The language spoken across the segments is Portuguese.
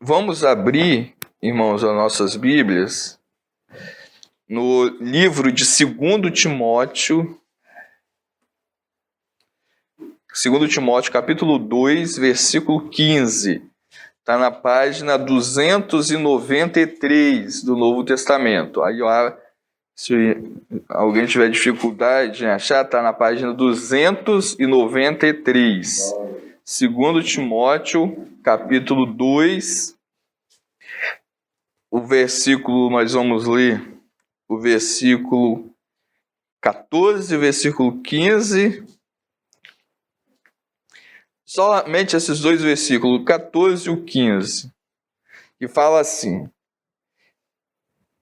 Vamos abrir, irmãos, as nossas Bíblias no livro de 2 Timóteo, capítulo 2, versículo 15. Está na página 293 do Novo Testamento. Aí, se alguém tiver dificuldade em achar, está na página 293. 2 Timóteo, capítulo 2, o versículo, nós vamos ler o versículo 14, versículo 15. Somente esses dois versículos, o 14 e o 15, que fala assim.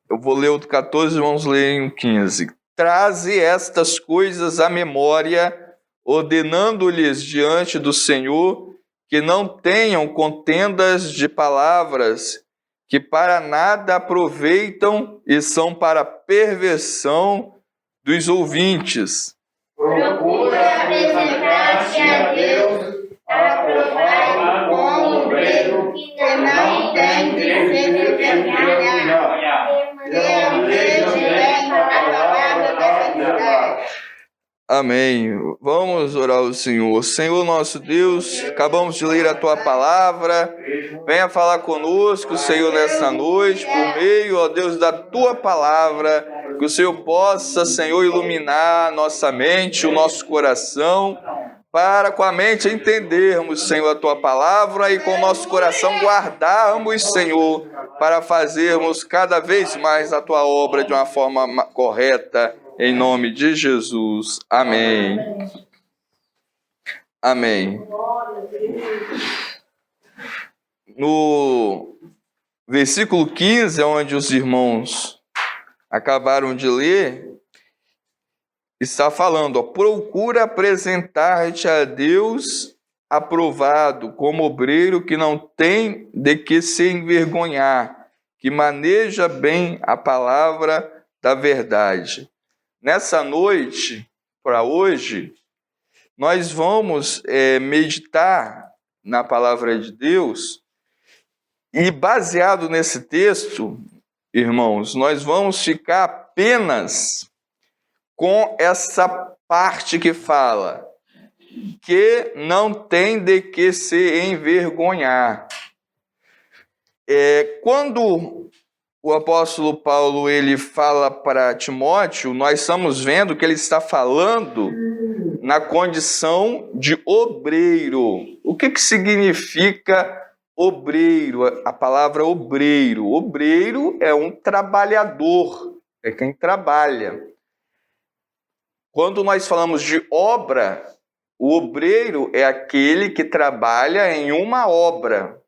Eu vou ler o 14 e vamos ler o 15. Traze estas coisas à memória, ordenando-lhes diante do Senhor que não tenham contendas de palavras, que para nada aproveitam e são para perversão dos ouvintes. Procura apresentar-te a Deus aprovado como obreiro que não tem de se envergonhar. Amém. Vamos orar ao Senhor. Senhor nosso Deus, acabamos de ler a Tua palavra. Venha falar conosco, Senhor, nessa noite, por meio, ó Deus, da Tua palavra. Que o Senhor possa, Senhor, iluminar nossa mente, o nosso coração, para com a mente entendermos, Senhor, a Tua palavra e com o nosso coração guardarmos, Senhor, para fazermos cada vez mais a Tua obra de uma forma correta, em nome de Jesus. Amém. Amém. No versículo 15, onde os irmãos acabaram de ler, está falando, ó, procura apresentar-te a Deus aprovado, como obreiro que não tem de que se envergonhar, que maneja bem a palavra da verdade. Nessa noite, para hoje, nós vamos meditar na palavra de Deus e, baseado nesse texto, irmãos, nós vamos ficar apenas com essa parte que fala que não tem de que se envergonhar. Quando o apóstolo Paulo ele fala para Timóteo, nós estamos vendo que ele está falando na condição de obreiro. O que significa obreiro? A palavra obreiro. Obreiro é um trabalhador, é quem trabalha. Quando nós falamos de obra, o obreiro é aquele que trabalha em uma obra.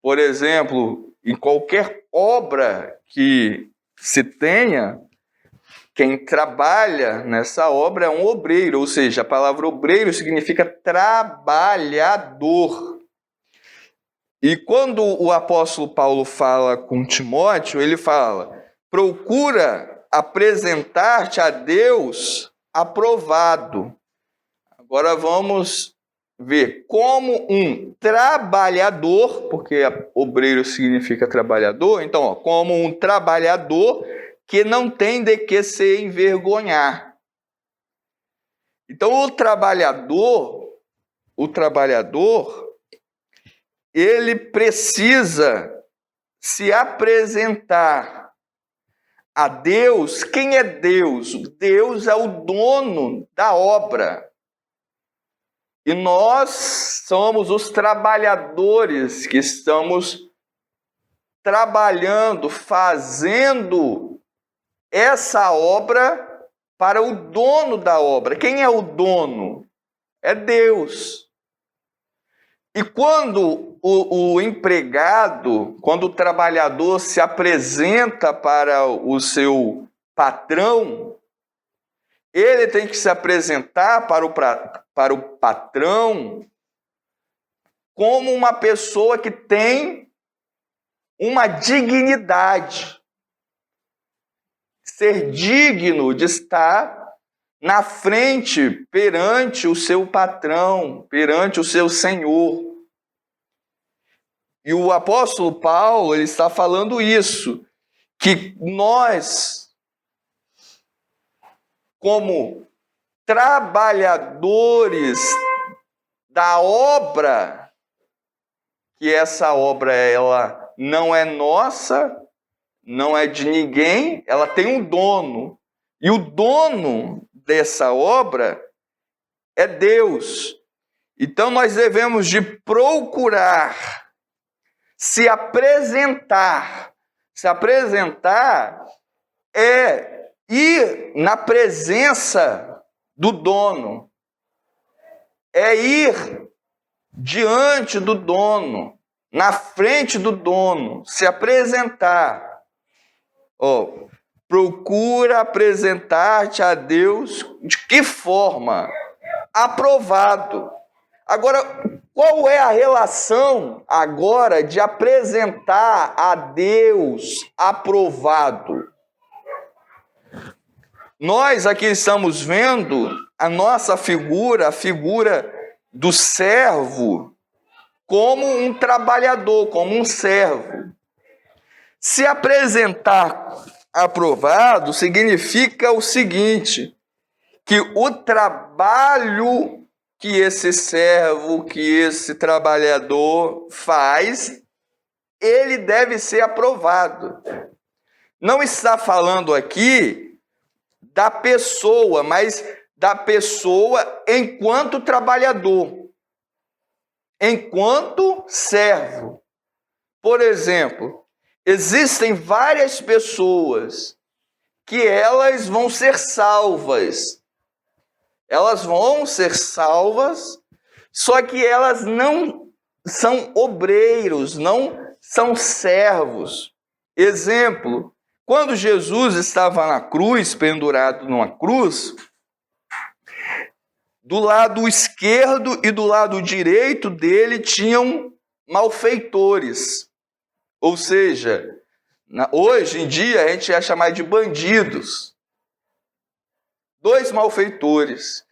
Por exemplo, em qualquer obra que se tenha, quem trabalha nessa obra é um obreiro, ou seja, a palavra obreiro significa trabalhador. E quando o apóstolo Paulo fala com Timóteo, ele fala, procura apresentar-te a Deus aprovado. Agora vamos ver como um trabalhador, porque obreiro significa trabalhador, então, ó, como um trabalhador que não tem de que se envergonhar. Então, o trabalhador, ele precisa se apresentar a Deus. Quem é Deus? Deus é o dono da obra. E nós somos os trabalhadores que estamos trabalhando, fazendo essa obra para o dono da obra. Quem é o dono? É Deus. E quando o empregado, quando o trabalhador se apresenta para o seu patrão, ele tem que se apresentar para o patrão como uma pessoa que tem uma dignidade. Ser digno de estar na frente, perante o seu patrão, perante o seu senhor. E o apóstolo Paulo, ele está falando isso, que nós, como trabalhadores da obra, que essa obra ela não é nossa, não é de ninguém, ela tem um dono. E o dono dessa obra é Deus. Então nós devemos de procurar se apresentar. Se apresentar é ir na presença do dono. É ir diante do dono, na frente do dono, se apresentar. Procura apresentar-te a Deus de que forma? Aprovado. Agora, qual é a relação agora de apresentar a Deus aprovado? Nós aqui estamos vendo a nossa figura, a figura do servo, como um trabalhador, como um servo. Se apresentar aprovado significa o seguinte, que o trabalho que esse servo, que esse trabalhador faz, ele deve ser aprovado. Não está falando aqui da pessoa, mas da pessoa enquanto trabalhador, enquanto servo. Por exemplo, existem várias pessoas que elas vão ser salvas. Elas vão ser salvas, só que elas não são obreiros, não são servos. Exemplo, quando Jesus estava na cruz, pendurado numa cruz, do lado esquerdo e do lado direito dele tinham malfeitores. Ou seja, hoje em dia a gente ia chamar de bandidos. 2 malfeitores.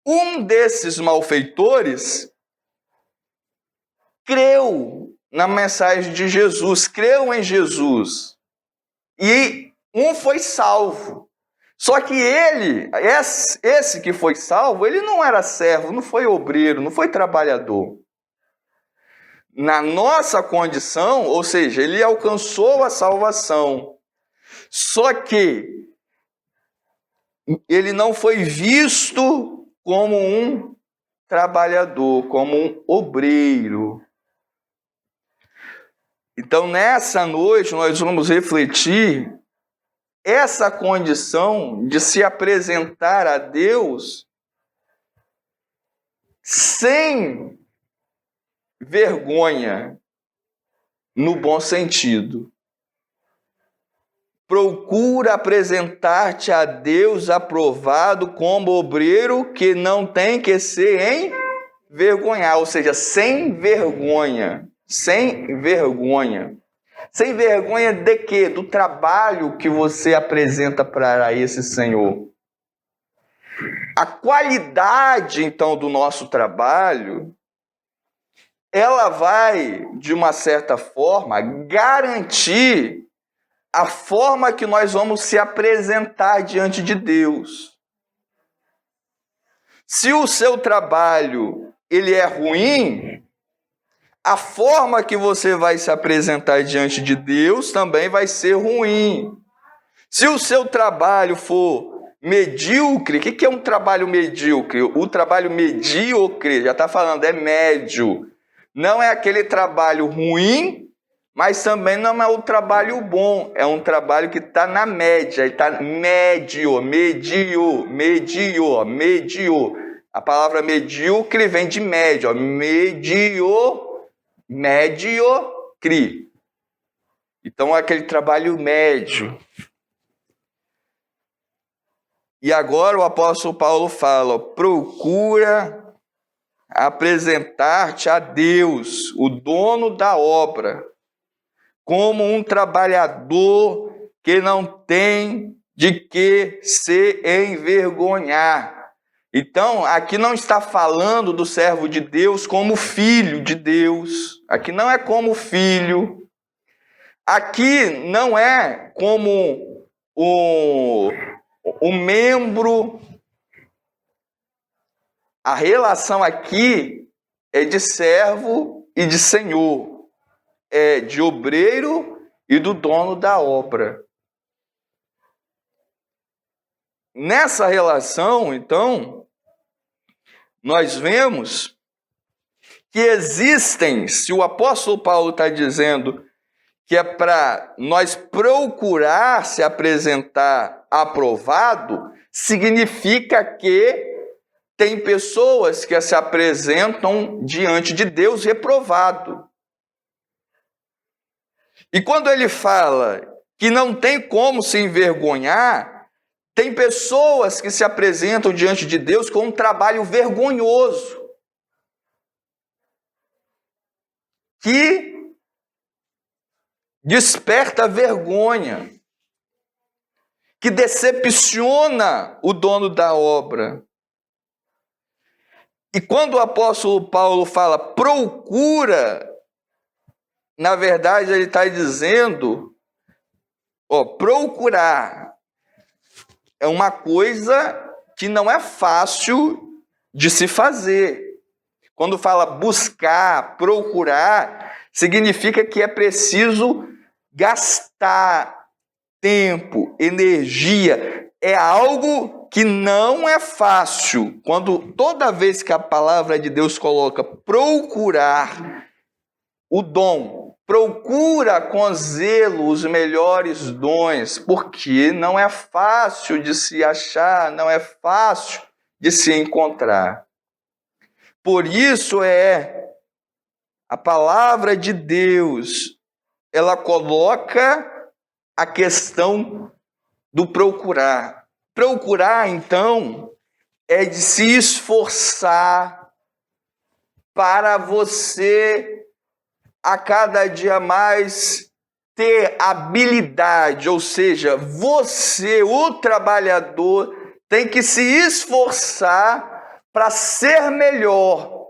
Um desses malfeitores creu na mensagem de Jesus, creu em Jesus. E um foi salvo. Só que esse que foi salvo, ele não era servo, não foi obreiro, não foi trabalhador. Na nossa condição, ou seja, ele alcançou a salvação. Só que ele não foi visto como um trabalhador, como um obreiro. Então, nessa noite, nós vamos refletir essa condição de se apresentar a Deus sem vergonha, no bom sentido. Procura apresentar-te a Deus aprovado como obreiro que não tem que se envergonhar, ou seja, sem vergonha. Sem vergonha. Sem vergonha de quê? Do trabalho que você apresenta para esse Senhor. A qualidade, então, do nosso trabalho, ela vai, de uma certa forma, garantir a forma que nós vamos se apresentar diante de Deus. Se o seu trabalho ele é ruim, a forma que você vai se apresentar diante de Deus também vai ser ruim. Se o seu trabalho for medíocre, o que é um trabalho medíocre? O trabalho medíocre, já está falando, é médio. Não é aquele trabalho ruim, mas também não é um trabalho bom. É um trabalho que está na média, está médio. A palavra medíocre vem de médio, mediocre. Então é aquele trabalho médio. E agora o apóstolo Paulo fala, procura apresentar-te a Deus, o dono da obra, como um trabalhador que não tem de que se envergonhar. Então, aqui não está falando do servo de Deus como filho de Deus. Aqui não é como filho. Aqui não é como o membro. A relação aqui é de servo e de senhor. É de obreiro e do dono da obra. Nessa relação, então, nós vemos que existem, se o apóstolo Paulo está dizendo que é para nós procurar se apresentar aprovado, significa que tem pessoas que se apresentam diante de Deus reprovado. E quando ele fala que não tem como se envergonhar, tem pessoas que se apresentam diante de Deus com um trabalho vergonhoso, que desperta vergonha, que decepciona o dono da obra. E quando o apóstolo Paulo fala procura, na verdade ele está dizendo, procurar é uma coisa que não é fácil de se fazer. Quando fala buscar, procurar, significa que é preciso gastar tempo, energia. É algo que não é fácil. Toda vez que a palavra de Deus coloca procurar o dom, procura com zelo os melhores dons, porque não é fácil de se achar, não é fácil de se encontrar. Por isso a palavra de Deus, ela coloca a questão do procurar. Procurar, então, é de se esforçar para você a cada dia mais ter habilidade, ou seja, você, o trabalhador, tem que se esforçar para ser melhor,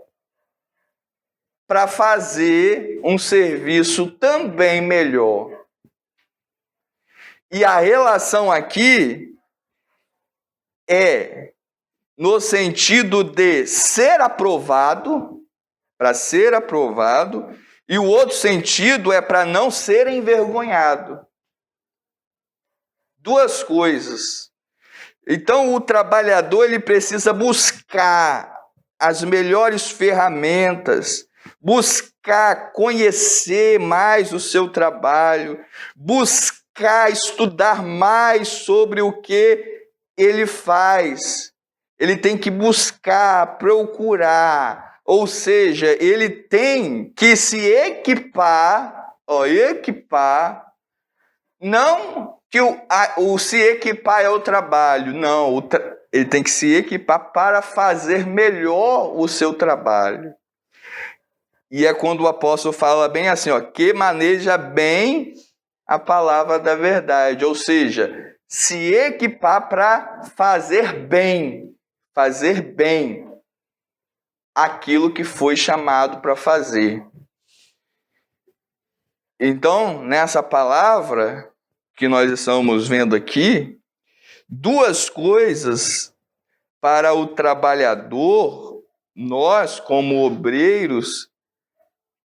para fazer um serviço também melhor. E a relação aqui é no sentido de ser aprovado, para ser aprovado, e o outro sentido é para não ser envergonhado. Duas coisas. Então, o trabalhador ele precisa buscar as melhores ferramentas, buscar conhecer mais o seu trabalho, buscar estudar mais sobre o que ele faz. Ele tem que buscar, procurar. Ou seja, ele tem que se equipar, não que o se equipar é o trabalho, não, ele tem que se equipar para fazer melhor o seu trabalho. E é quando o apóstolo fala bem assim, que maneja bem a palavra da verdade, ou seja, se equipar para fazer bem aquilo que foi chamado para fazer. Então, nessa palavra que nós estamos vendo aqui, duas coisas para o trabalhador, nós como obreiros,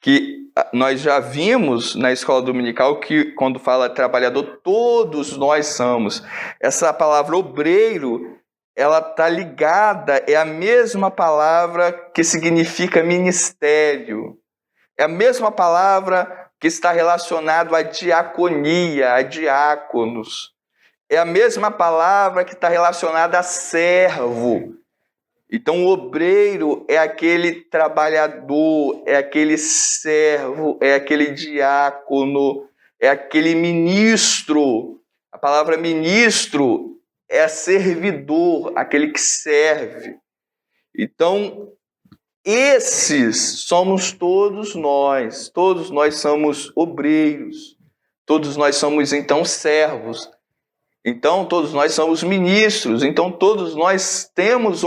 que nós já vimos na escola dominical que quando fala trabalhador, todos nós somos. Essa palavra obreiro, ela está ligada, é a mesma palavra que significa ministério. É a mesma palavra que está relacionada à diaconia, a diáconos. É a mesma palavra que está relacionada a servo. Então, o obreiro é aquele trabalhador, é aquele servo, é aquele diácono, é aquele ministro. A palavra ministro é servidor, aquele que serve. Então, esses somos todos nós somos obreiros, todos nós somos então servos. Então, todos nós somos ministros. Então, todos nós temos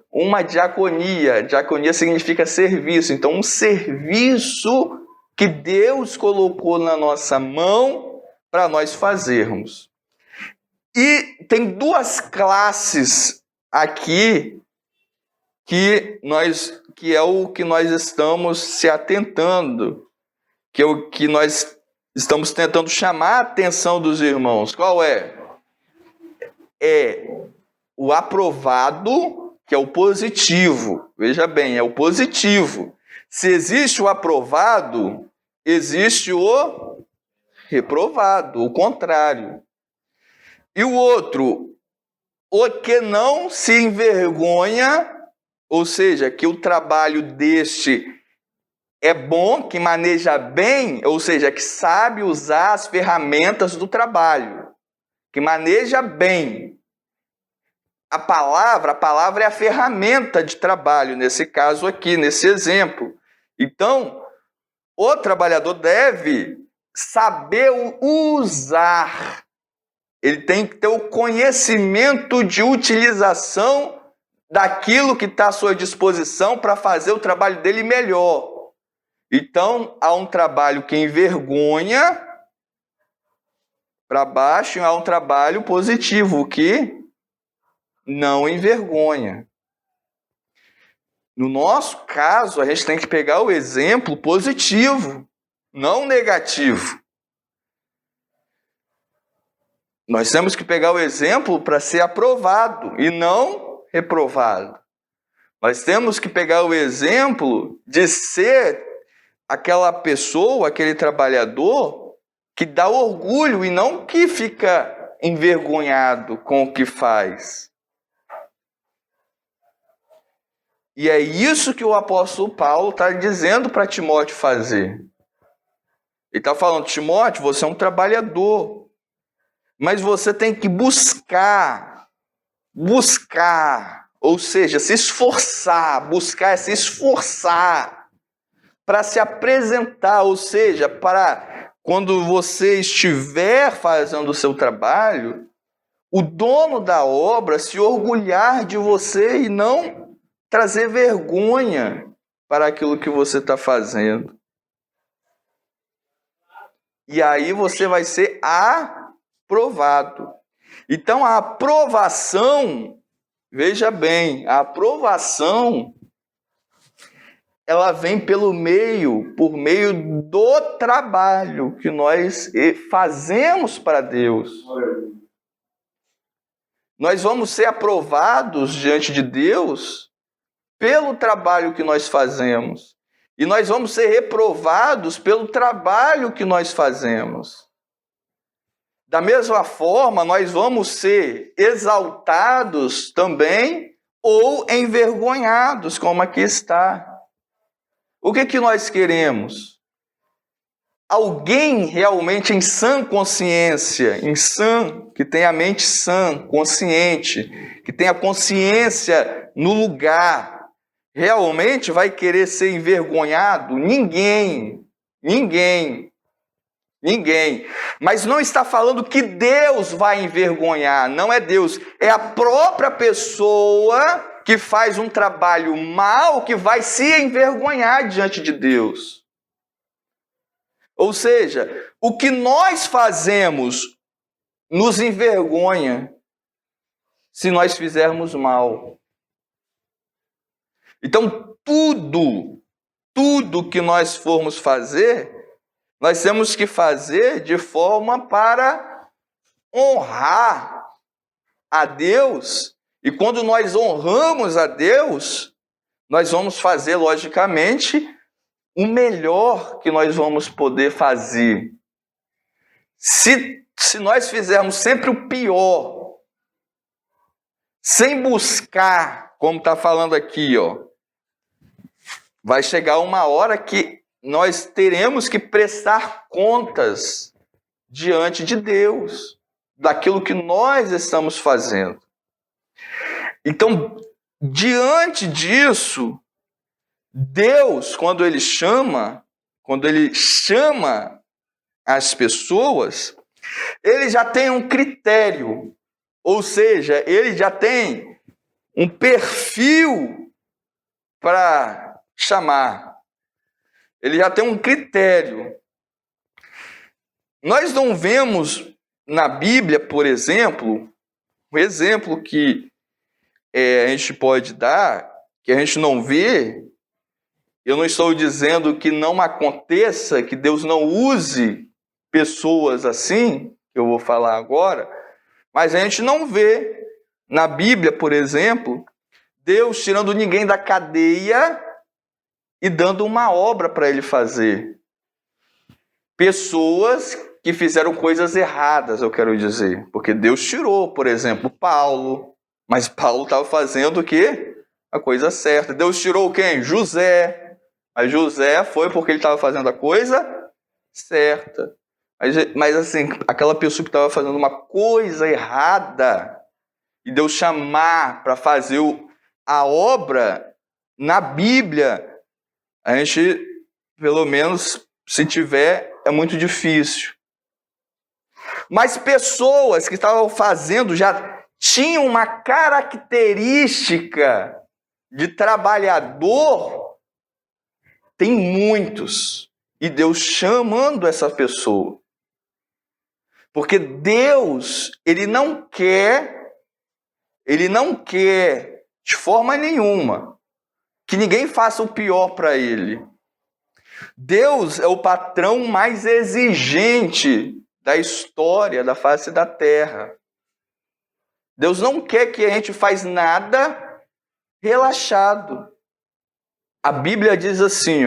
uma diaconia. Diaconia significa serviço. Então, um serviço que Deus colocou na nossa mão para nós fazermos. E tem duas classes aqui que é o que nós estamos se atentando, que é o que nós estamos tentando chamar a atenção dos irmãos. Qual é? É o aprovado, que é o positivo. Veja bem, é o positivo. Se existe o aprovado, existe o reprovado, o contrário. E o outro, o que não se envergonha, ou seja, que o trabalho deste é bom, que maneja bem, ou seja, que sabe usar as ferramentas do trabalho, que maneja bem. A palavra é a ferramenta de trabalho, nesse caso aqui, nesse exemplo. Então, o trabalhador deve saber usar. Ele tem que ter o conhecimento de utilização daquilo que está à sua disposição para fazer o trabalho dele melhor. Então, há um trabalho que envergonha para baixo e há um trabalho positivo que não envergonha. No nosso caso, a gente tem que pegar o exemplo positivo, não negativo. Nós temos que pegar o exemplo para ser aprovado e não reprovado. Nós temos que pegar o exemplo de ser aquela pessoa, aquele trabalhador que dá orgulho e não que fica envergonhado com o que faz. E é isso que o apóstolo Paulo está dizendo para Timóteo fazer. Ele está falando, Timóteo, você é um trabalhador, mas você tem que buscar, ou seja, se esforçar, buscar é se esforçar para se apresentar, ou seja, para quando você estiver fazendo o seu trabalho, o dono da obra se orgulhar de você e não trazer vergonha para aquilo que você está fazendo. E aí você vai ser aprovado. Então a aprovação, veja bem, a aprovação, ela vem por meio do trabalho que nós fazemos para Deus. Nós vamos ser aprovados diante de Deus pelo trabalho que nós fazemos. E nós vamos ser reprovados pelo trabalho que nós fazemos. Da mesma forma, nós vamos ser exaltados também ou envergonhados, como aqui está. O que nós queremos? Alguém realmente em sã consciência, que tenha a mente sã, consciente, que tenha consciência no lugar, realmente vai querer ser envergonhado? Ninguém. Mas não está falando que Deus vai envergonhar, não é Deus, é a própria pessoa que faz um trabalho mal que vai se envergonhar diante de Deus. Ou seja, o que nós fazemos nos envergonha se nós fizermos mal. Então, tudo que nós formos fazer, nós temos que fazer de forma para honrar a Deus. E quando nós honramos a Deus, nós vamos fazer, logicamente, o melhor que nós vamos poder fazer. Se nós fizermos sempre o pior, sem buscar, como está falando aqui, vai chegar uma hora que nós teremos que prestar contas diante de Deus, daquilo que nós estamos fazendo. Então, diante disso, Deus, quando ele chama as pessoas, ele já tem um critério, ou seja, ele já tem um perfil para chamar. Ele já tem um critério. Nós não vemos na Bíblia, por exemplo, um exemplo que a gente pode dar, que a gente não vê. Eu não estou dizendo que não aconteça, que Deus não use pessoas assim, que eu vou falar agora, mas a gente não vê na Bíblia, por exemplo, Deus tirando ninguém da cadeia e dando uma obra para ele fazer. Pessoas que fizeram coisas erradas, eu quero dizer. Porque Deus tirou, por exemplo, Paulo. Mas Paulo estava fazendo o quê? A coisa certa. Deus tirou quem? José. Mas José foi porque ele estava fazendo a coisa certa. Mas assim, aquela pessoa que estava fazendo uma coisa errada, e Deus chamar para fazer a obra, na Bíblia, a gente, pelo menos, se tiver, é muito difícil. Mas pessoas que estavam fazendo já tinham uma característica de trabalhador, tem muitos. E Deus chamando essa pessoa. Porque Deus, Ele não quer de forma nenhuma que ninguém faça o pior para Ele. Deus é o patrão mais exigente da história da face da terra. Deus não quer que a gente faça nada relaxado. A Bíblia diz assim,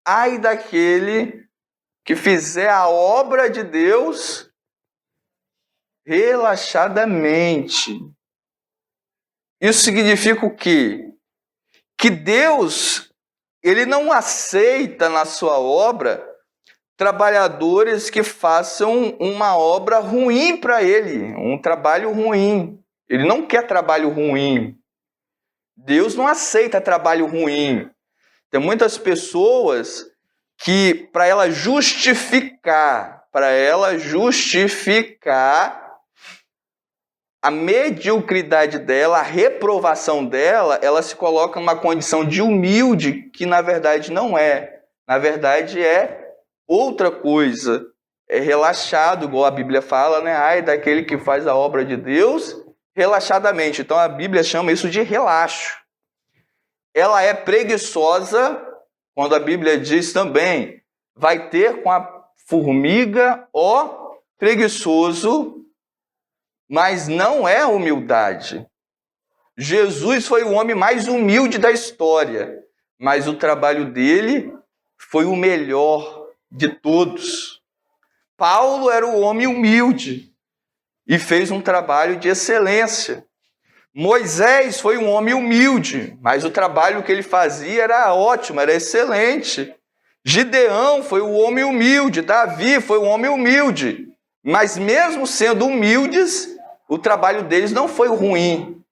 ai daquele que fizer a obra de Deus relaxadamente. Isso significa o quê? Que Deus, Ele não aceita na sua obra trabalhadores que façam uma obra ruim para Ele, um trabalho ruim. Ele não quer trabalho ruim. Deus não aceita trabalho ruim. Tem muitas pessoas que, para ela justificar a mediocridade dela, a reprovação dela, ela se coloca numa condição de humilde, que na verdade não é. Na verdade é outra coisa. É relaxado, igual a Bíblia fala, né? Ai daquele que faz a obra de Deus relaxadamente. Então a Bíblia chama isso de relaxo. Ela é preguiçosa, quando a Bíblia diz também, vai ter com a formiga, ó preguiçoso, mas não é humildade. Jesus foi o homem mais humilde da história, mas o trabalho dele foi o melhor de todos. Paulo era o homem humilde e fez um trabalho de excelência. Moisés foi um homem humilde, mas o trabalho que ele fazia era ótimo, era excelente. Gideão foi o homem humilde, Davi foi um homem humilde, mas mesmo sendo humildes, o trabalho deles não foi ruim.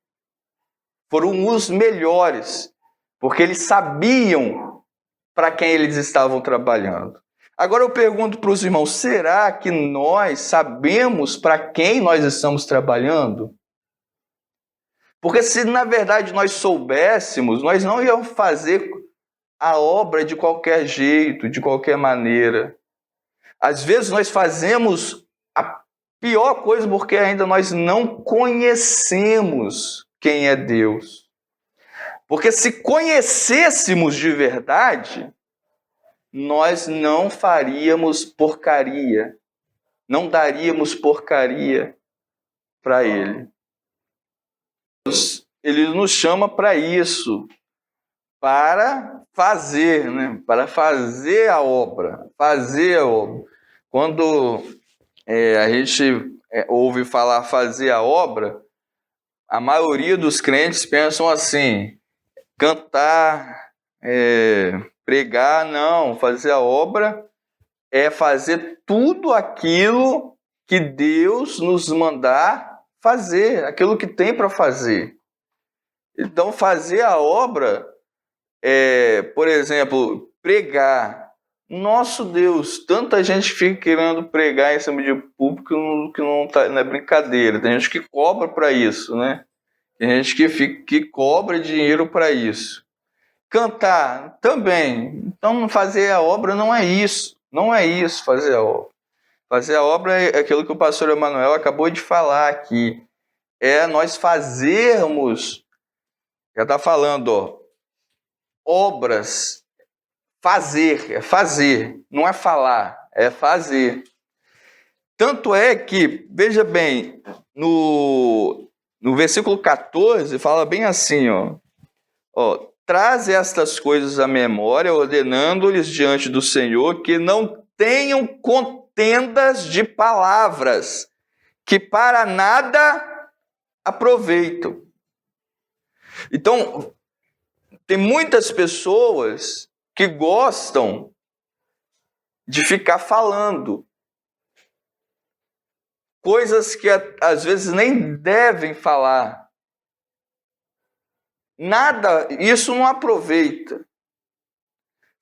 Foram os melhores, porque eles sabiam para quem eles estavam trabalhando. Agora eu pergunto para os irmãos, será que nós sabemos para quem nós estamos trabalhando? Porque se na verdade nós soubéssemos, nós não íamos fazer a obra de qualquer jeito, de qualquer maneira. Às vezes nós fazemos a pior coisa porque ainda nós não conhecemos quem é Deus. Porque se conhecêssemos de verdade, nós não faríamos porcaria, não daríamos porcaria para Ele. Ele nos chama para isso, para fazer, né? Para fazer a obra, Quando a gente ouve falar fazer a obra, a maioria dos crentes pensam assim, cantar, pregar, não, fazer a obra é fazer tudo aquilo que Deus nos mandar fazer, aquilo que tem para fazer. Então, fazer a obra, por exemplo, pregar, Nosso Deus, tanta gente fica querendo pregar em cima de público que não é brincadeira. Tem gente que cobra para isso, né? Tem gente que cobra dinheiro para isso. Cantar também. Então, fazer a obra não é isso. Não é isso, fazer a obra. Fazer a obra é aquilo que o pastor Emanuel acabou de falar aqui. É nós fazermos, já está falando, ó, obras. Fazer, é fazer, não é falar, é fazer. Tanto é que, veja bem, no versículo 14, fala bem assim, ó, traz estas coisas à memória, ordenando-lhes diante do Senhor que não tenham contendas de palavras, que para nada aproveitam. Então, tem muitas pessoas que gostam de ficar falando coisas que às vezes nem devem falar. Nada, isso não aproveita.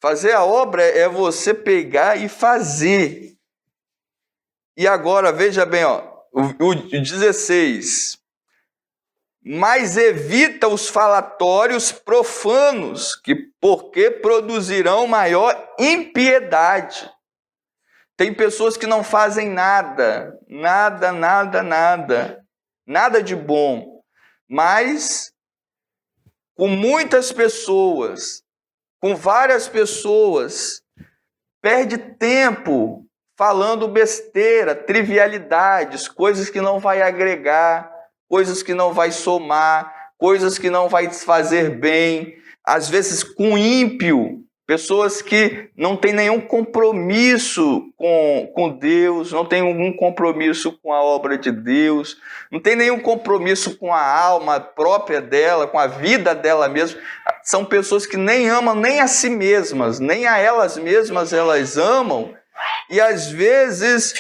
Fazer a obra é você pegar e fazer. E agora, veja bem, o 16. Mas evita os falatórios profanos, porque produzirão maior impiedade. Tem pessoas que não fazem nada de bom, mas com muitas pessoas, com várias pessoas, perde tempo falando besteira, trivialidades, coisas que não vai agregar, coisas que não vai somar, coisas que não vai fazer bem, às vezes com ímpio, pessoas que não têm nenhum compromisso com Deus, não têm nenhum compromisso com a obra de Deus, não tem nenhum compromisso com a alma própria dela, com a vida dela mesma. São pessoas que nem amam nem a si mesmas, nem a elas mesmas elas amam, e às vezes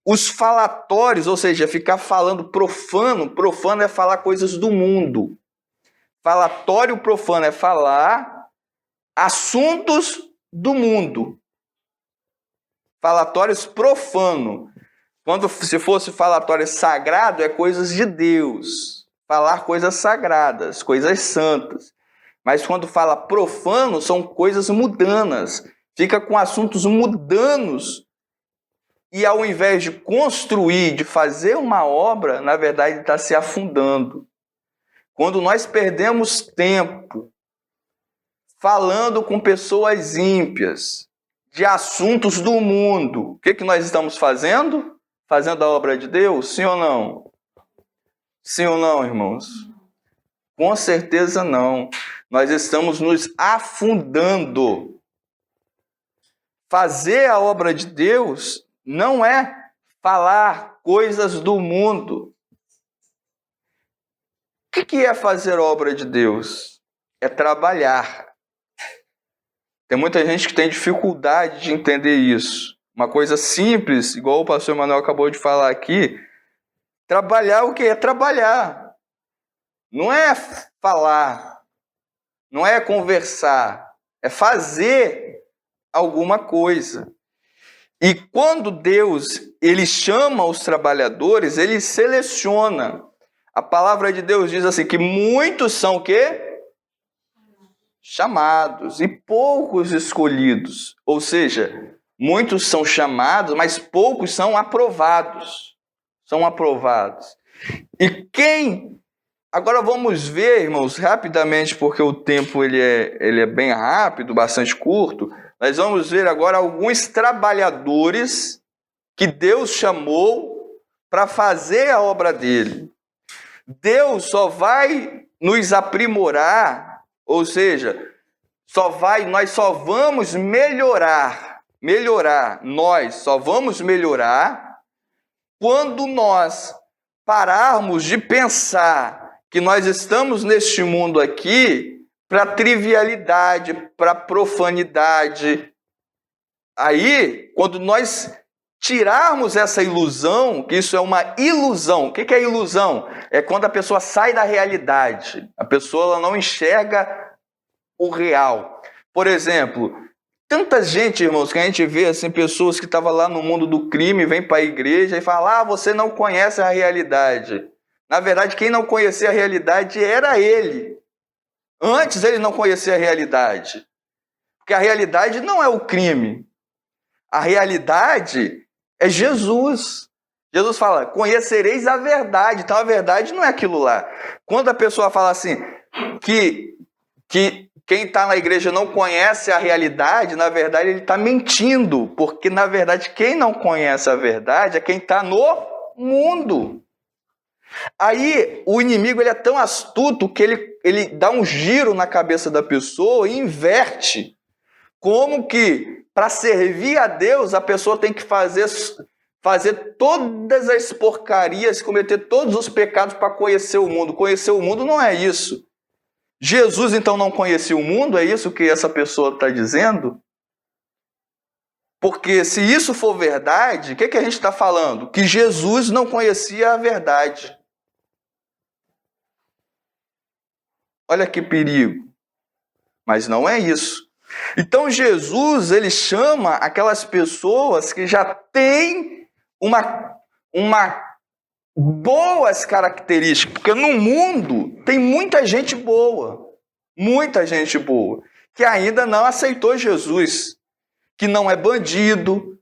os falatórios, ou seja, ficar falando profano é falar coisas do mundo. Falatório profano é falar assuntos do mundo. Falatórios profano. Se fosse falatório sagrado, é coisas de Deus. Falar coisas sagradas, coisas santas. Mas quando fala profano, são coisas mundanas. Fica com assuntos mundanos. E ao invés de construir, de fazer uma obra, na verdade está se afundando. Quando nós perdemos tempo falando com pessoas ímpias, de assuntos do mundo, o que nós estamos fazendo? Fazendo a obra de Deus? Sim ou não? Sim ou não, irmãos? Com certeza não. Nós estamos nos afundando. Fazer a obra de Deus não é falar coisas do mundo. O que é fazer a obra de Deus? É trabalhar. Tem muita gente que tem dificuldade de entender isso. Uma coisa simples, igual o pastor Emanuel acabou de falar aqui. Trabalhar o que é trabalhar? Não é falar, não é conversar, é fazer alguma coisa. E quando Deus ele chama os trabalhadores, ele seleciona. A palavra de Deus diz assim, que muitos são o quê? Chamados e poucos escolhidos. Ou seja, muitos são chamados, mas poucos são aprovados. São aprovados. E quem... Agora vamos ver, irmãos, rapidamente, porque o tempo ele é bem rápido, bastante curto. Nós vamos ver agora alguns trabalhadores que Deus chamou para fazer a obra dele. Deus só vai nos aprimorar, ou seja, nós só vamos melhorar, nós só vamos melhorar quando nós pararmos de pensar que nós estamos neste mundo aqui para trivialidade, para profanidade. Aí, quando nós tirarmos essa ilusão, que isso é uma ilusão. O que é ilusão? É quando a pessoa sai da realidade. A pessoa ela não enxerga o real. Por exemplo, tanta gente, irmãos, que a gente vê assim, pessoas que estavam lá no mundo do crime, vêm para a igreja e falam, você não conhece a realidade. Na verdade, quem não conhecia a realidade era ele. Antes ele não conhecia a realidade. Porque a realidade não é o crime. A realidade é Jesus. Jesus fala, conhecereis a verdade. Então a verdade não é aquilo lá. Quando a pessoa fala assim, que quem está na igreja não conhece a realidade, na verdade ele está mentindo. Porque na verdade quem não conhece a verdade é quem está no mundo. Aí o inimigo ele é tão astuto que ele dá um giro na cabeça da pessoa e inverte. Como que para servir a Deus a pessoa tem que fazer todas as porcarias, cometer todos os pecados para conhecer o mundo. Conhecer o mundo não é isso. Jesus então não conhecia o mundo? É isso que essa pessoa está dizendo? Porque se isso for verdade, o que a gente está falando? Que Jesus não conhecia a verdade. Olha que perigo. Mas não é isso. Então Jesus, ele chama aquelas pessoas que já têm uma boas características, porque no mundo tem muita gente boa, que ainda não aceitou Jesus, que não é bandido,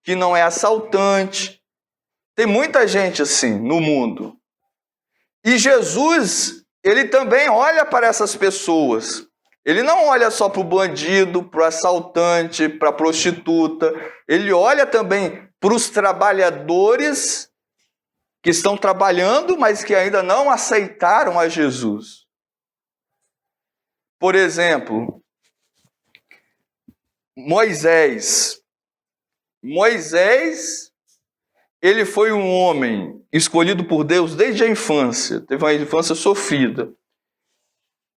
que não é assaltante. Tem muita gente assim no mundo. E Jesus, ele também olha para essas pessoas. Ele não olha só para o bandido, para o assaltante, para a prostituta. Ele olha também para os trabalhadores que estão trabalhando, mas que ainda não aceitaram a Jesus. Por exemplo, Moisés. Moisés, ele foi um homem escolhido por Deus desde a infância. Teve uma infância sofrida.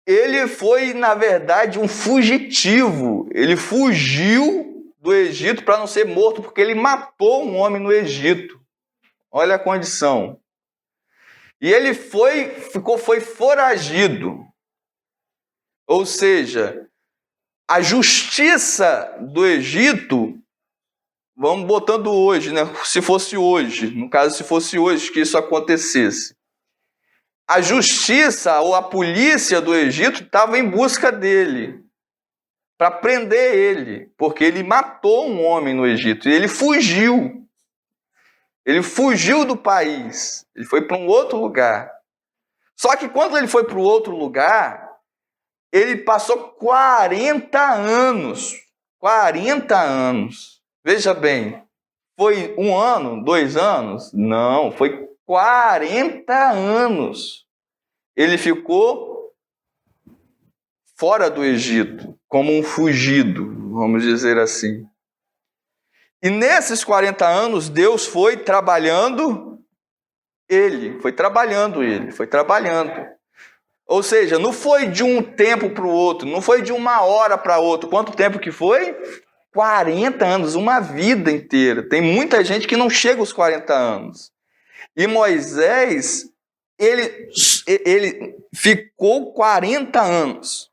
Ele foi, na verdade, um fugitivo. Ele fugiu do Egito para não ser morto, porque ele matou um homem no Egito. Olha a condição. E ele foi foragido. Ou seja, a justiça do Egito, vamos botando hoje, né? Se fosse hoje, no caso, se fosse hoje que isso acontecesse. A justiça ou a polícia do Egito estava em busca dele, para prender ele, porque ele matou um homem no Egito e ele fugiu. Ele fugiu do país, ele foi para um outro lugar. Só que quando ele foi para o outro lugar, ele passou 40 anos. 40 anos. Veja bem, foi 1 ano, 2 anos? Não, foi 40 anos. Ele ficou fora do Egito, como um fugido, vamos dizer assim. E nesses 40 anos, Deus foi trabalhando ele. Ou seja, não foi de um tempo para o outro, não foi de 1 hora para outra. Quanto tempo que foi? 40 anos, uma vida inteira. Tem muita gente que não chega aos 40 anos. E Moisés, ele ficou 40 anos.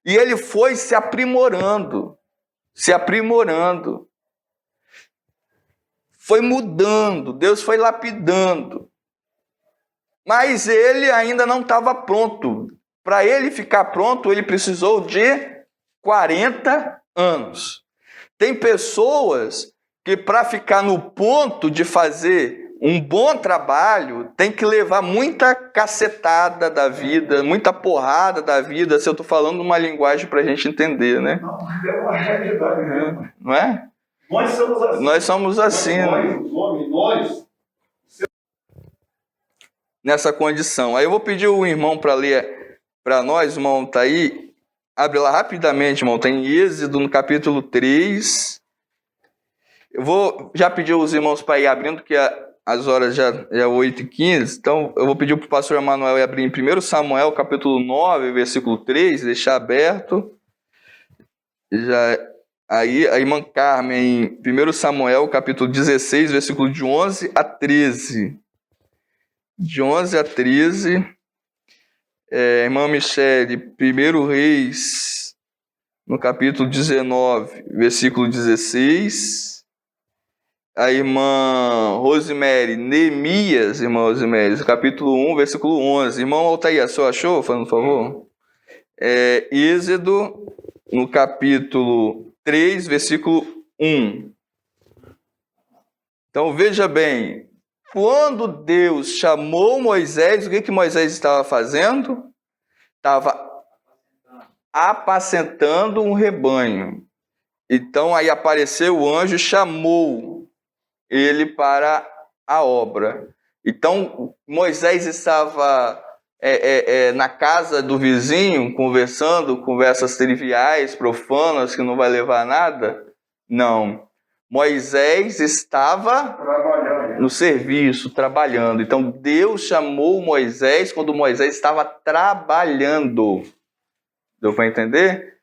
E ele foi se aprimorando. Foi mudando, Deus foi lapidando. Mas ele ainda não estava pronto. Para ele ficar pronto, ele precisou de 40 anos. Tem pessoas que para ficar no ponto de fazer um bom trabalho, tem que levar muita cacetada da vida, muita porrada da vida, se eu estou falando uma linguagem para a gente entender, né? Não, é uma realidade mesmo. Não é? Nós somos assim. Nós. Nessa condição. Aí eu vou pedir o irmão para ler para nós, o irmão está aí. Abre lá rapidamente, irmão. Tem Êxodo no capítulo 3. Eu vou já pedir os irmãos para ir abrindo, que as horas já é 8h15. Então eu vou pedir para o pastor Emanuel abrir em 1 Samuel, capítulo 9, versículo 3, deixar aberto. Aí a irmã Carmen, em 1 Samuel, capítulo 16, versículo de 11 a 13. De 11 a 13. Irmã Michele, 1 Reis no capítulo 19, versículo 16. A irmã Rosemary, Neemias, irmã Rosemary, no capítulo 1, versículo 11. Irmão Altair, só achou, por favor? Êxodo, no capítulo 3, versículo 1. Então, veja bem, quando Deus chamou Moisés, o que Moisés estava fazendo? Estava apacentando um rebanho. Então, aí apareceu o anjo e chamou ele para a obra. Então, Moisés estava na casa do vizinho, conversando, conversas triviais, profanas, que não vai levar a nada? Não. Moisés estava no serviço, trabalhando. Então, Deus chamou Moisés quando Moisés estava trabalhando. Deu para entender?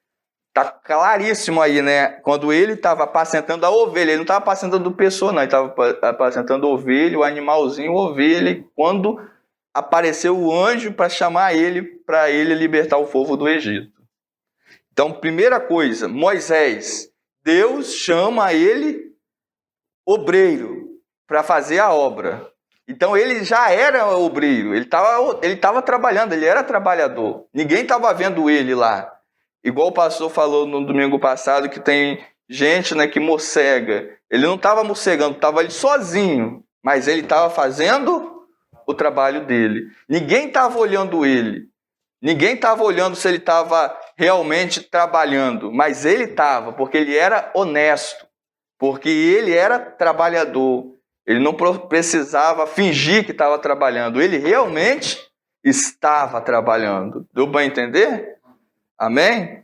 Está claríssimo aí, né? Quando ele estava apacentando a ovelha, ele não estava apacentando pessoa, não. Ele estava apacentando a ovelha, o animalzinho, a ovelha. Quando apareceu o anjo para chamar ele, para ele libertar o povo do Egito. Então, primeira coisa, Moisés, Deus chama ele obreiro para fazer a obra. Então, ele já era obreiro, ele estava trabalhando, ele era trabalhador. Ninguém estava vendo ele lá. Igual o pastor falou no domingo passado, que tem gente, né, que mocega. Ele não estava mocegando, estava ali sozinho, mas ele estava fazendo o trabalho dele. Ninguém estava olhando ele. Ninguém estava olhando se ele estava realmente trabalhando, mas ele estava, porque ele era honesto, porque ele era trabalhador. Ele não precisava fingir que estava trabalhando, ele realmente estava trabalhando. Deu para entender? Amém?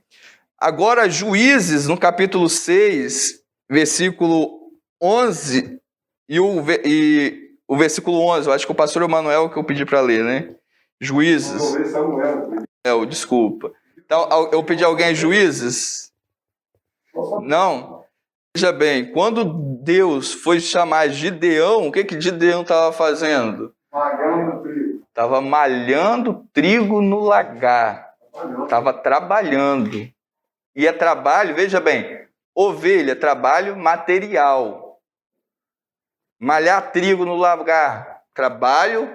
Agora, Juízes, no capítulo 6, versículo 11, e o versículo 11, eu acho que o pastor Emanuel que eu pedi para ler, né? Juízes. Desculpa. Então, eu pedi a alguém Juízes? Não? Veja bem, quando Deus foi chamar Gideão, o que Gideão estava fazendo? Malhando trigo. Estava malhando trigo no lagar. Estava trabalhando. E é trabalho, veja bem, ovelha, trabalho material. Malhar trigo no lagar, trabalho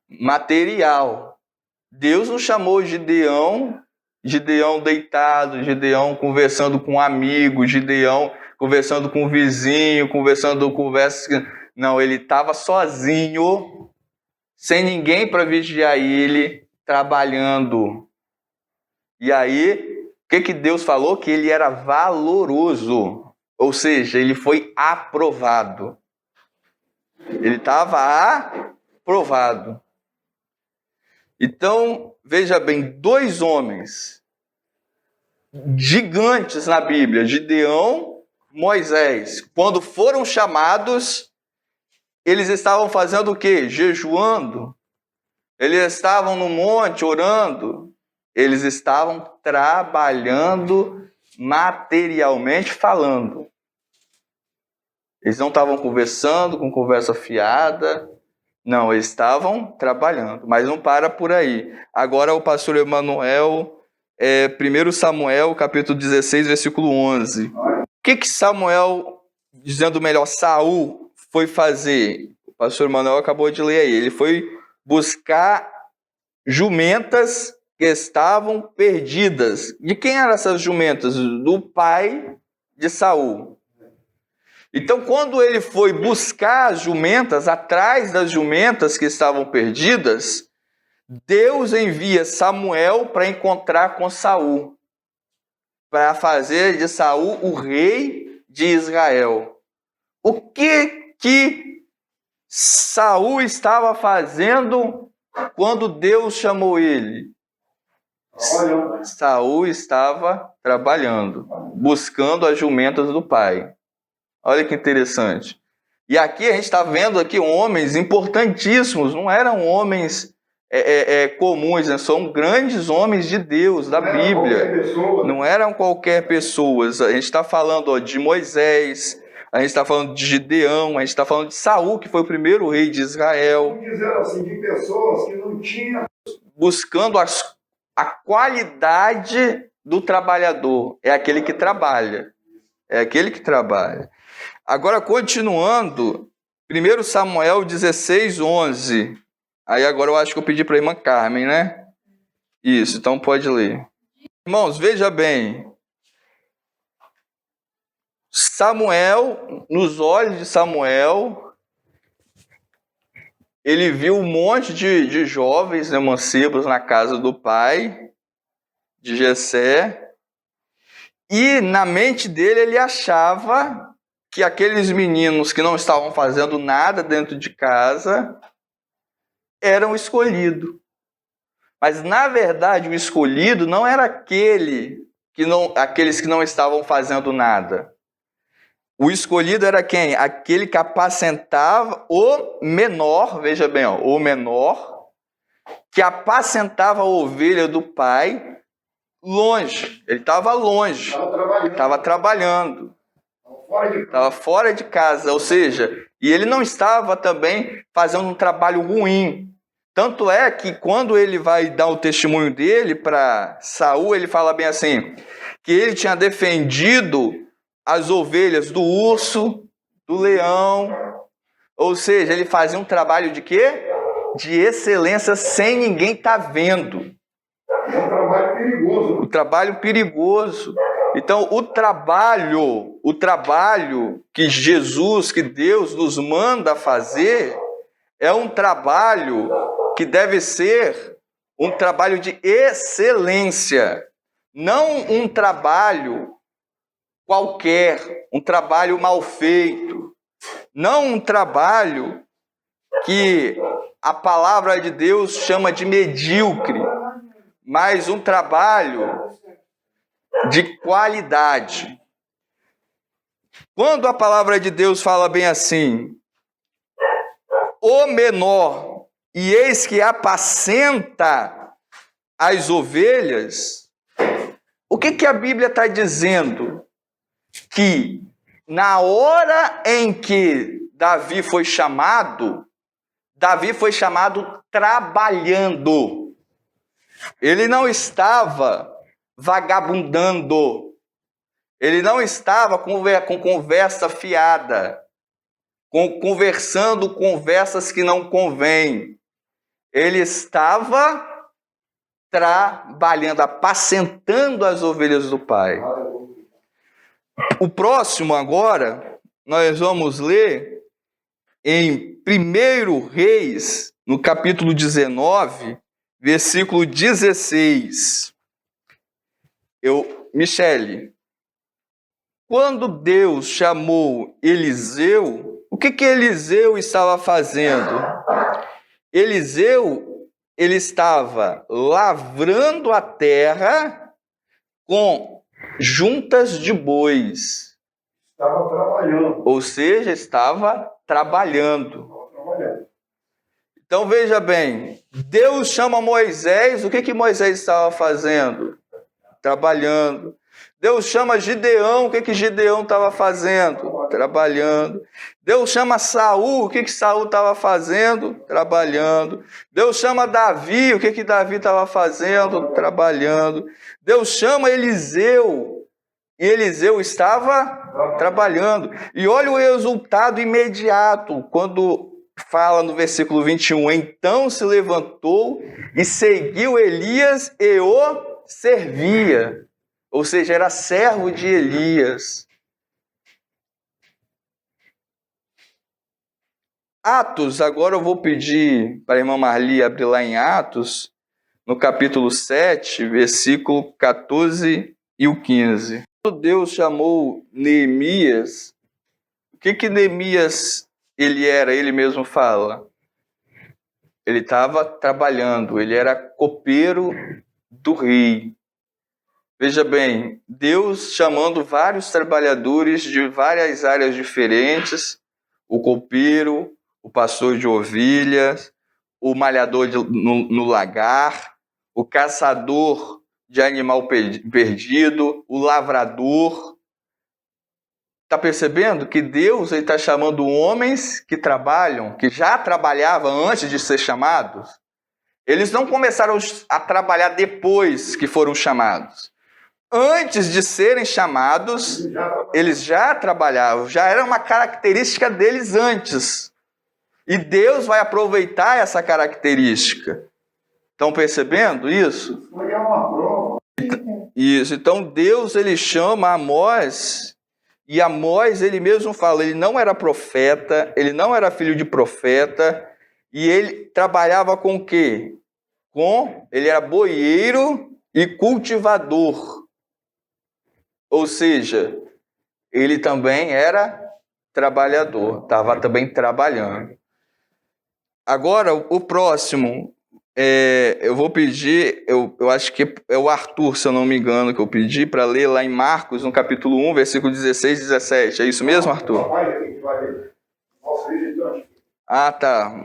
material. Deus não chamou Gideão deitado, Gideão conversando com um amigo, Gideão conversando com o vizinho, Não, ele estava sozinho, sem ninguém para vigiar ele, trabalhando. E aí, o que Deus falou? Que ele era valoroso. Ou seja, ele foi aprovado. Ele estava aprovado. Então, veja bem, 2 homens gigantes na Bíblia, Gideão, Moisés, quando foram chamados, eles estavam fazendo o quê? Jejuando. Eles estavam no monte orando. Eles estavam trabalhando materialmente falando. Eles não estavam conversando com conversa fiada. Não, eles estavam trabalhando. Mas não para por aí. Agora o pastor Emanuel, 1 Samuel, capítulo 16, versículo 11. O que Samuel, dizendo melhor, Saul, foi fazer? O pastor Emanuel acabou de ler aí. Ele foi buscar jumentas que estavam perdidas. De quem eram essas jumentas? Do pai de Saul. Então, quando ele foi buscar as jumentas, atrás das jumentas que estavam perdidas, Deus envia Samuel para encontrar com Saul, para fazer de Saul o rei de Israel. O que Saul estava fazendo quando Deus chamou ele? Saul estava trabalhando, buscando as jumentas do pai. Olha que interessante. E aqui a gente está vendo aqui homens importantíssimos, não eram homens comuns, né? São grandes homens de Deus, da Bíblia. Não eram qualquer pessoas. A gente está falando de Moisés, a gente está falando de Gideão, a gente está falando de Saul, que foi o primeiro rei de Israel. Vamos dizer assim, de pessoas que não tinham... Buscando a qualidade do trabalhador, é aquele que trabalha. É aquele que trabalha. Agora, continuando, 1 Samuel 16, 11. Aí agora eu acho que eu pedi para a irmã Carmen, né? Isso, então pode ler. Irmãos, veja bem. Samuel, nos olhos de Samuel, ele viu um monte de jovens, né, mancebos na casa do pai, de Jessé, e na mente dele ele achava que aqueles meninos que não estavam fazendo nada dentro de casa eram escolhidos. Mas, na verdade, o escolhido não era aqueles que não estavam fazendo nada. O escolhido era quem? Aquele que apacentava o menor, veja bem, ó, o menor, que apacentava a ovelha do pai longe. Ele estava longe, estava trabalhando, estava fora de casa, ou seja, e ele não estava também fazendo um trabalho ruim. Tanto é que quando ele vai dar o testemunho dele para Saul, ele fala bem assim, que ele tinha defendido as ovelhas do urso, do leão, ou seja, ele fazia um trabalho de quê? De excelência sem ninguém estar vendo. É um trabalho perigoso. O trabalho perigoso. Então, o trabalho que Jesus, que Deus nos manda fazer, é um trabalho que deve ser um trabalho de excelência, não um trabalho qualquer, um trabalho mal feito, não um trabalho que a palavra de Deus chama de medíocre, mas um trabalho de qualidade. Quando a palavra de Deus fala bem assim, o menor, e eis que apacenta as ovelhas, o que a Bíblia está dizendo? Que na hora em que Davi foi chamado trabalhando. Ele não estava vagabundando. Ele não estava com conversa fiada, conversando conversas que não convêm. Ele estava trabalhando, apacentando as ovelhas do Pai. O próximo agora, nós vamos ler em 1 Reis, no capítulo 19, versículo 16. Michele, quando Deus chamou Eliseu, o que Eliseu estava fazendo? Eliseu, ele estava lavrando a terra com juntas de bois. Estava trabalhando. Ou seja, estava trabalhando. Então veja bem, Deus chama Moisés, o que Moisés estava fazendo? Trabalhando. Deus chama Gideão, o que Gideão estava fazendo? Trabalhando. Deus chama Saul, o que Saul estava fazendo? Trabalhando. Deus chama Davi, o que Davi estava fazendo? Trabalhando. Deus chama Eliseu, e Eliseu estava trabalhando. E olha o resultado imediato, quando fala no versículo 21, então se levantou e seguiu Elias e o servia. Ou seja, era servo de Elias. Atos, agora eu vou pedir para a irmã Marli abrir lá em Atos, no capítulo 7, versículo 14 e o 15. Quando Deus chamou Neemias, o que Neemias ele era? Ele mesmo fala. Ele estava trabalhando, ele era copeiro do rei. Veja bem, Deus chamando vários trabalhadores de várias áreas diferentes, o copeiro, o pastor de ovelhas, o malhador no lagar, o caçador de animal perdido, o lavrador. Está percebendo que Deus está chamando homens que trabalham, que já trabalhavam antes de ser chamados? Eles não começaram a trabalhar depois que foram chamados. antes de serem chamados, eles já trabalhavam, já era uma característica deles antes. E Deus vai aproveitar essa característica. Estão percebendo isso? Foi uma prova. Isso. Então Deus, ele chama Amós, e Amós, ele mesmo fala, ele não era profeta, ele não era filho de profeta, e ele trabalhava com o quê? Ele era boieiro e cultivador. Ou seja, ele também era trabalhador, estava também trabalhando. Agora, o próximo, eu vou pedir, eu acho que é o Arthur, se eu não me engano, que eu pedi para ler lá em Marcos, no capítulo 1, versículo 16 e 17. É isso mesmo, Arthur? Ah, tá.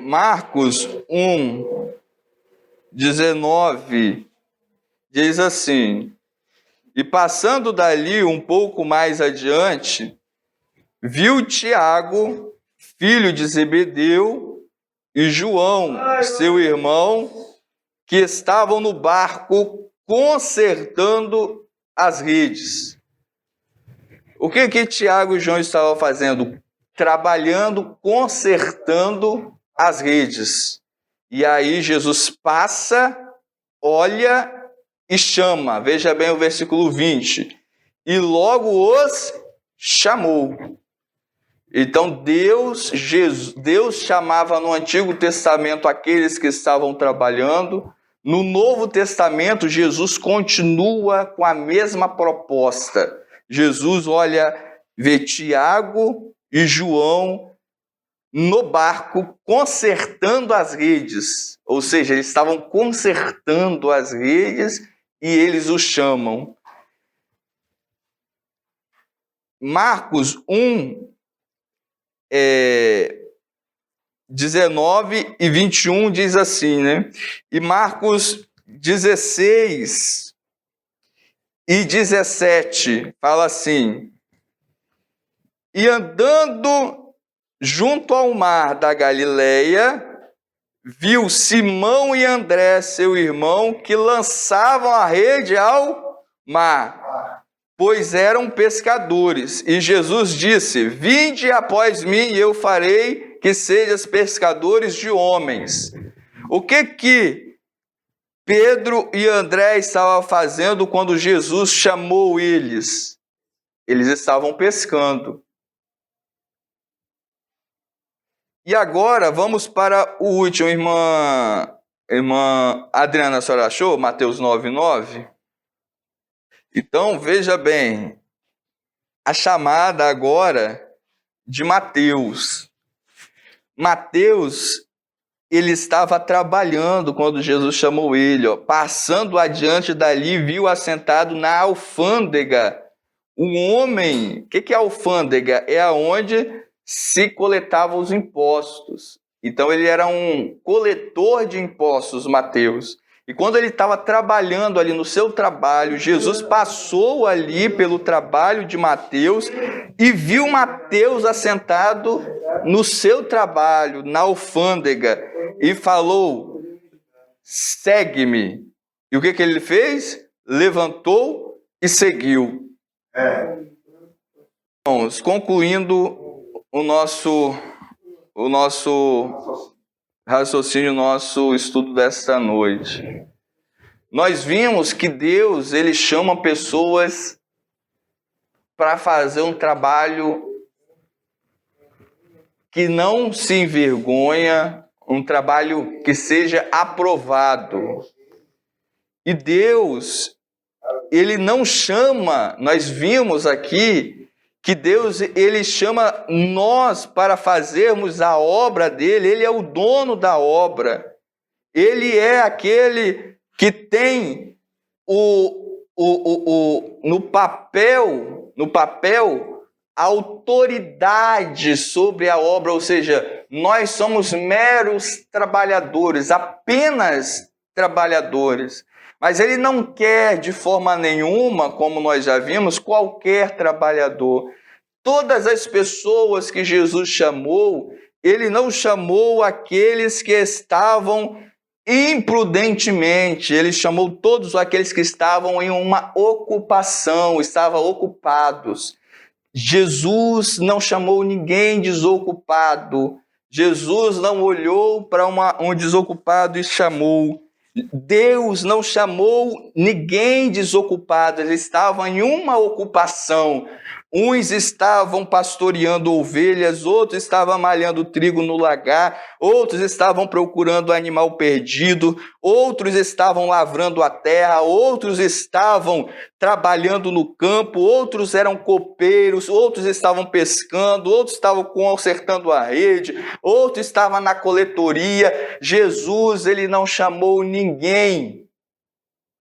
Marcos 1, 19, diz assim: e passando dali um pouco mais adiante, viu Tiago, filho de Zebedeu, e João, seu irmão, que estavam no barco consertando as redes. O que Tiago e João estavam fazendo? Trabalhando, consertando as redes. E aí Jesus passa, olha e chama. Veja bem o versículo 20. E logo os chamou. Então Deus chamava no Antigo Testamento aqueles que estavam trabalhando. No Novo Testamento, Jesus continua com a mesma proposta. Jesus vê Tiago e João no barco consertando as redes. Ou seja, eles estavam consertando as redes e eles o chamam. Marcos 1, 19 e 21 diz assim, né? E Marcos 16 e 17 fala assim: e andando junto ao mar da Galileia, viu Simão e André, seu irmão, que lançavam a rede ao mar, pois eram pescadores. E Jesus disse: vinde após mim, e eu farei que sejas pescadores de homens. O que Pedro e André estavam fazendo quando Jesus chamou eles? Eles estavam pescando. E agora vamos para o último, irmã Adriana, a senhora achou? Mateus 9:9. Então, veja bem, a chamada agora de Mateus. Mateus, ele estava trabalhando quando Jesus chamou ele. Passando adiante dali, viu assentado na alfândega um homem. O que é alfândega? É aonde se coletavam os impostos. Então ele era um coletor de impostos, Mateus. E quando ele estava trabalhando ali no seu trabalho, Jesus passou ali pelo trabalho de Mateus e viu Mateus assentado no seu trabalho, na alfândega, e falou: segue-me. E o que ele fez? Levantou e seguiu. Vamos, concluindo o nosso raciocínio, nosso estudo desta noite. Nós vimos que Deus, ele chama pessoas para fazer um trabalho que não se envergonha, um trabalho que seja aprovado. E Deus, ele não chama, nós vimos aqui, que Deus, ele chama nós para fazermos a obra dele. Ele é o dono da obra. Ele é aquele que tem no papel a autoridade sobre a obra. Ou seja, nós somos meros trabalhadores, apenas trabalhadores. Mas ele não quer de forma nenhuma, como nós já vimos, qualquer trabalhador. Todas as pessoas que Jesus chamou, ele não chamou aqueles que estavam imprudentemente. Ele chamou todos aqueles que estavam em uma ocupação, estavam ocupados. Jesus não chamou ninguém desocupado. Jesus não olhou para um desocupado e chamou. Deus não chamou ninguém desocupado, eles estavam em uma ocupação. Uns estavam pastoreando ovelhas, outros estavam malhando trigo no lagar, outros estavam procurando animal perdido, outros estavam lavrando a terra, outros estavam trabalhando no campo, outros eram copeiros, outros estavam pescando, outros estavam consertando a rede, outros estavam na coletoria. Jesus, ele não chamou ninguém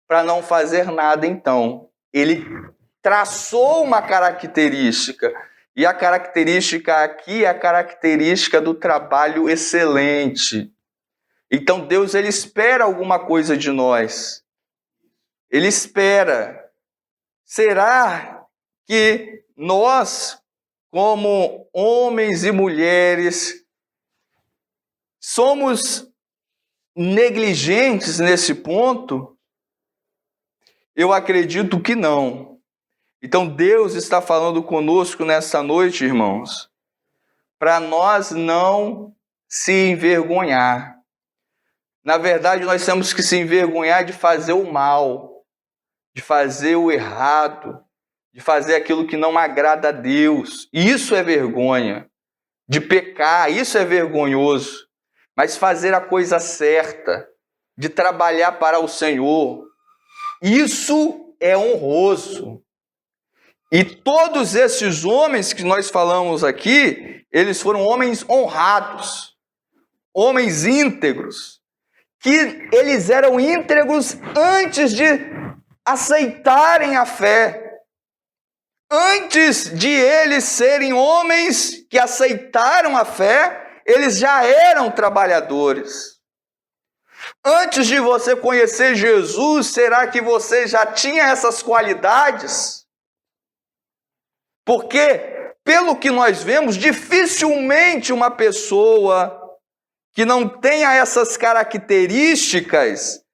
para não fazer nada, então. Ele traçou uma característica, e a característica aqui é a característica do trabalho excelente. Então Deus, ele espera alguma coisa de nós. Ele espera. Será que nós, como homens e mulheres, somos negligentes nesse ponto? Eu acredito que não. Então Deus está falando conosco nessa noite, irmãos, para nós não se envergonhar. Na verdade, nós temos que se envergonhar de fazer o mal, de fazer o errado, de fazer aquilo que não agrada a Deus. Isso é vergonha. De pecar, isso é vergonhoso. Mas fazer a coisa certa, de trabalhar para o Senhor, isso é honroso. E todos esses homens que nós falamos aqui, eles foram homens honrados, homens íntegros, que eles eram íntegros antes de aceitarem a fé, antes de eles serem homens que aceitaram a fé, eles já eram trabalhadores. Antes de você conhecer Jesus, será que você já tinha essas qualidades? Porque, pelo que nós vemos, dificilmente uma pessoa que não tenha essas características,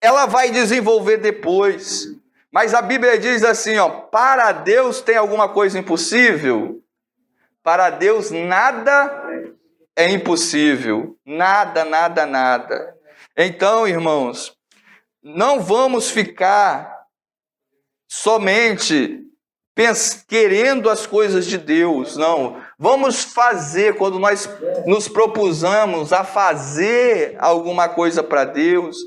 ela vai desenvolver depois. Mas a Bíblia diz assim, para Deus tem alguma coisa impossível? Para Deus nada é impossível. Nada, nada, nada. Então, irmãos, não vamos ficar somente querendo as coisas de Deus, não. Vamos fazer, quando nós nos propusamos a fazer alguma coisa para Deus,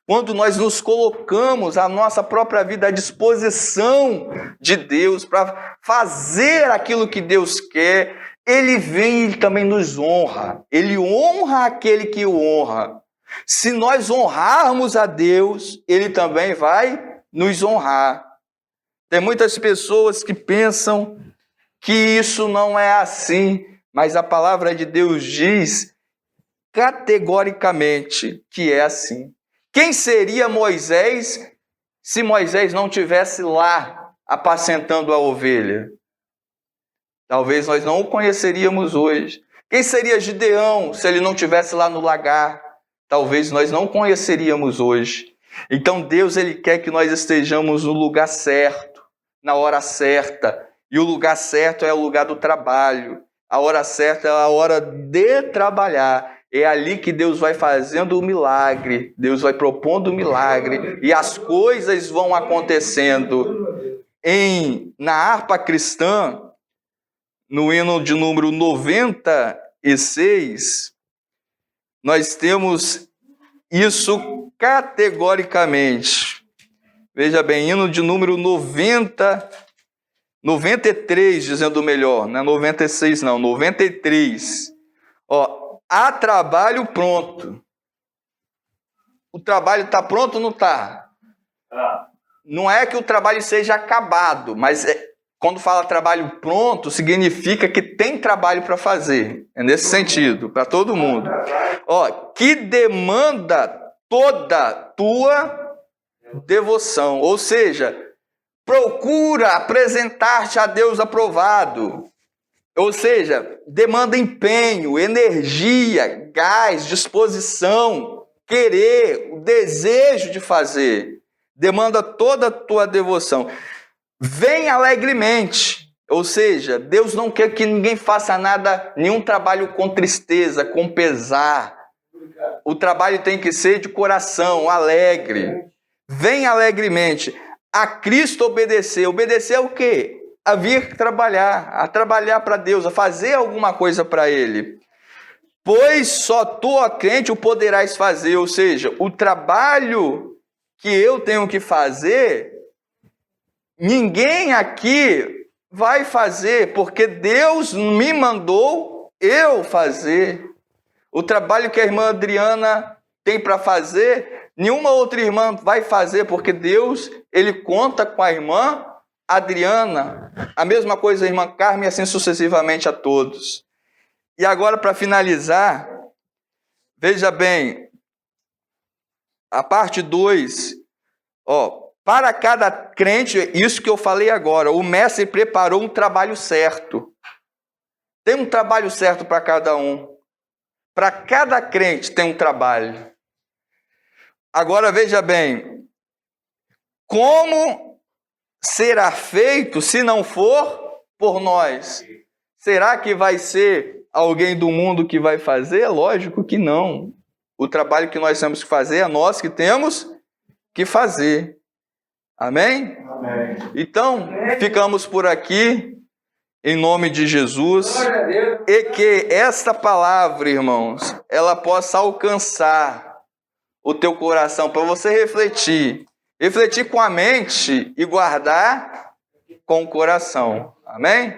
quando nós nos colocamos a nossa própria vida à disposição de Deus para fazer aquilo que Deus quer, Ele vem e também nos honra. Ele honra aquele que o honra. Se nós honrarmos a Deus, Ele também vai nos honrar. Tem muitas pessoas que pensam que isso não é assim, mas a palavra de Deus diz categoricamente que é assim. Quem seria Moisés se Moisés não estivesse lá apacentando a ovelha? Talvez nós não o conheceríamos hoje. Quem seria Gideão se ele não estivesse lá no lagar? Talvez nós não o conheceríamos hoje. Então Deus, ele quer que nós estejamos no lugar certo, na hora certa. E o lugar certo é o lugar do trabalho. A hora certa é a hora de trabalhar. É ali que Deus vai fazendo o milagre. Deus vai propondo o milagre. E as coisas vão acontecendo. Na harpa cristã, no hino de número 96, nós temos isso categoricamente. Veja bem, hino de número 93, dizendo melhor, não é 96 não, 93. Há trabalho pronto. O trabalho está pronto ou não está? Não é que o trabalho seja acabado, mas quando fala trabalho pronto, significa que tem trabalho para fazer. É nesse sentido, para todo mundo. Que demanda toda tua devoção, ou seja, procura apresentar-te a Deus aprovado, ou seja, demanda empenho, energia, gás, disposição, querer, o desejo de fazer. Demanda toda a tua devoção. Vem alegremente. Ou seja, Deus não quer que ninguém faça nada, nenhum trabalho com tristeza, com pesar. O trabalho tem que ser de coração, alegre. Vem alegremente. A Cristo obedecer. Obedecer é o quê? A vir trabalhar, a trabalhar para Deus, a fazer alguma coisa para Ele. Pois só tu, ó crente, o poderás fazer. Ou seja, o trabalho que eu tenho que fazer, ninguém aqui vai fazer, porque Deus me mandou eu fazer. O trabalho que a irmã Adriana tem para fazer, nenhuma outra irmã vai fazer, porque Deus, Ele conta com a irmã Adriana. A mesma coisa a irmã Carmen, e assim sucessivamente a todos. E agora, para finalizar, veja bem, a parte 2, para cada crente, isso que eu falei agora, o mestre preparou um trabalho certo. Tem um trabalho certo para cada um. Para cada crente tem um trabalho. Agora veja bem, como será feito se não for por nós? Será que vai ser alguém do mundo que vai fazer? Lógico que não. O trabalho que nós temos que fazer é nós que temos que fazer. Amém? Amém. Então, ficamos por aqui, em nome de Jesus, e que esta palavra, irmãos, ela possa alcançar o teu coração, para você refletir com a mente e guardar com o coração. Amém?